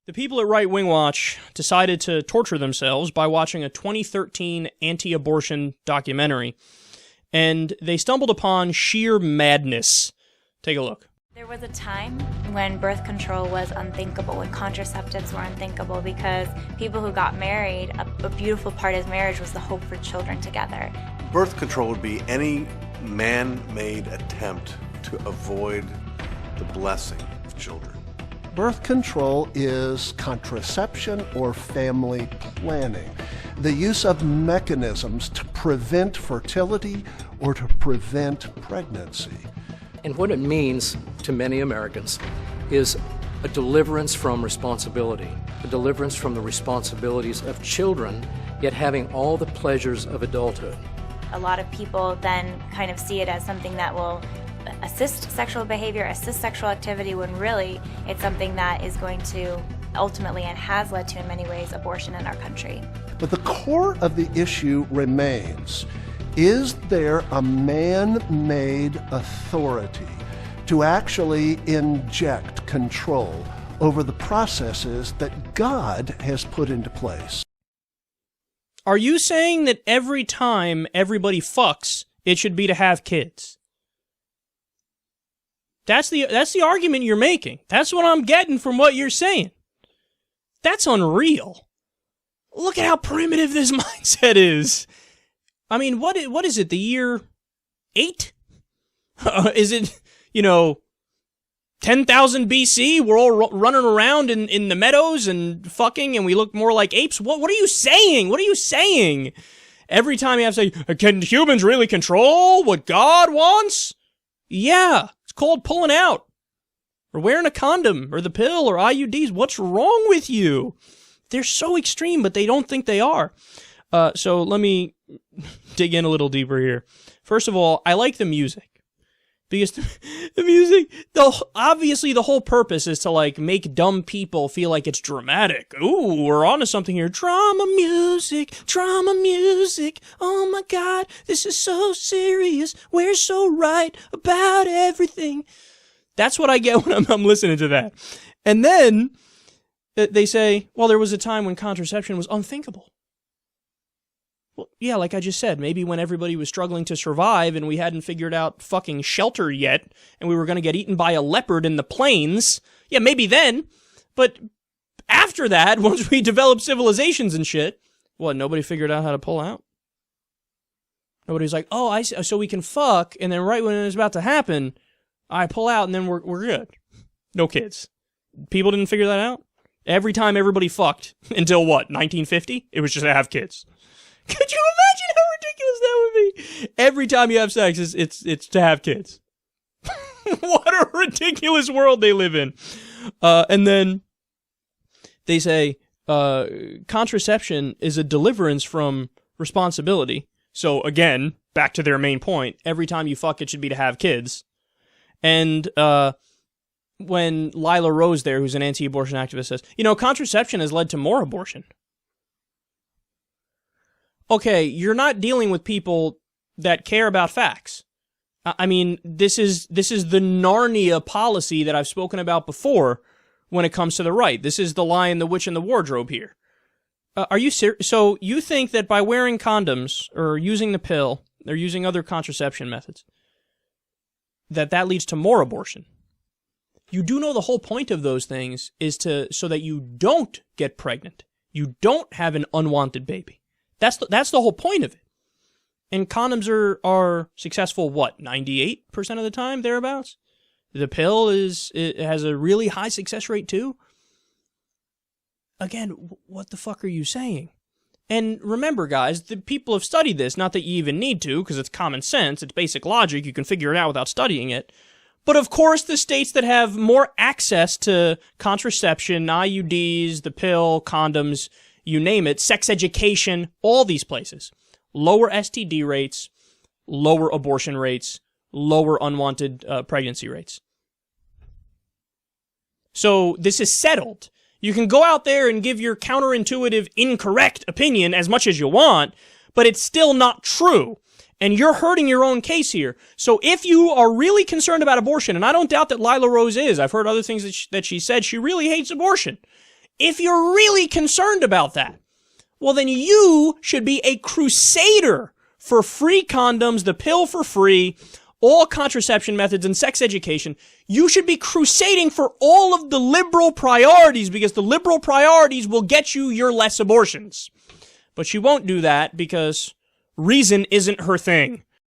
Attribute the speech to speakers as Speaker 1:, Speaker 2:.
Speaker 1: The people at Right Wing Watch decided to torture themselves by watching a 2013 anti-abortion documentary, and they stumbled upon sheer madness. Take a look.
Speaker 2: There was a time when birth control was unthinkable, when contraceptives were unthinkable, because people who got married, a beautiful part of marriage was the hope for children together.
Speaker 3: Birth control would be any man-made attempt to avoid the blessing of children.
Speaker 4: Birth control is contraception or family planning, the use of mechanisms to prevent fertility or to prevent pregnancy.
Speaker 5: And what it means to many Americans is a deliverance from responsibility, a deliverance from the responsibilities of children, yet having all the pleasures of adulthood.
Speaker 2: A lot of people then kind of see it as something that will assist sexual behavior, assist sexual activity, when really it's something that is going to ultimately, and has led to in many ways, abortion in our country.
Speaker 4: But the core of the issue remains: is there a man-made authority to actually inject control over the processes that God has put into place?
Speaker 1: Are you saying that every time everybody fucks, it should be to have kids? That's the argument you're making. That's what I'm getting from what you're saying. That's unreal. Look at how primitive this mindset is. I mean, what is it, the year 8? Is it, 10,000 BC? We're all running around in the meadows and fucking, and we look more like apes? What are you saying? What are you saying? Every time you have to say, can humans really control what God wants? Yeah, it's called pulling out, or wearing a condom, or the pill, or IUDs. What's wrong with you? They're so extreme, but they don't think they are. So let me dig in a little deeper here. First of all, I like the music. Because the music, obviously the whole purpose is to, make dumb people feel like it's dramatic. Ooh, we're onto something here. Drama music, oh my God, this is so serious. We're so right about everything. That's what I get when I'm listening to that. And then they say, well, there was a time when contraception was unthinkable. Well, yeah, like I just said, maybe when everybody was struggling to survive and we hadn't figured out fucking shelter yet, and we were going to get eaten by a leopard in the plains. Yeah, maybe then. But after that, once we developed civilizations and shit, nobody figured out how to pull out? Nobody's like, oh, I see, so we can fuck, and then right when it's about to happen, I pull out, and then we're good. No kids. People didn't figure that out? Every time everybody fucked, until 1950? It was just to have kids. Could you imagine how ridiculous that would be? Every time you have sex, it's to have kids. What a ridiculous world they live in. And then they say contraception is a deliverance from responsibility. So again, back to their main point, every time you fuck, it should be to have kids. And when Lila Rose there, who's an anti-abortion activist, says, contraception has led to more abortion. Okay, you're not dealing with people that care about facts. I mean, this is the Narnia policy that I've spoken about before when it comes to the right. This is the Lion, the Witch, and the Wardrobe here. Are you serious? So you think that by wearing condoms or using the pill or using other contraception methods, that leads to more abortion? You do know the whole point of those things is so that you don't get pregnant. You don't have an unwanted baby. That's the whole point of it. And condoms are successful, 98% of the time, thereabouts? The pill it has a really high success rate, too? Again, what the fuck are you saying? And remember, guys, the people have studied this, not that you even need to, because it's common sense, it's basic logic, you can figure it out without studying it. But of course, the states that have more access to contraception, IUDs, the pill, condoms, you name it, sex education, all these places. Lower STD rates, lower abortion rates, lower unwanted pregnancy rates. So this is settled. You can go out there and give your counterintuitive, incorrect opinion as much as you want, but it's still not true. And you're hurting your own case here. So if you are really concerned about abortion, and I don't doubt that Lila Rose is, I've heard other things that she said, she really hates abortion. If you're really concerned about that, well, then you should be a crusader for free condoms, the pill for free, all contraception methods, and sex education. You should be crusading for all of the liberal priorities, because the liberal priorities will get you your less abortions. But she won't do that because reason isn't her thing.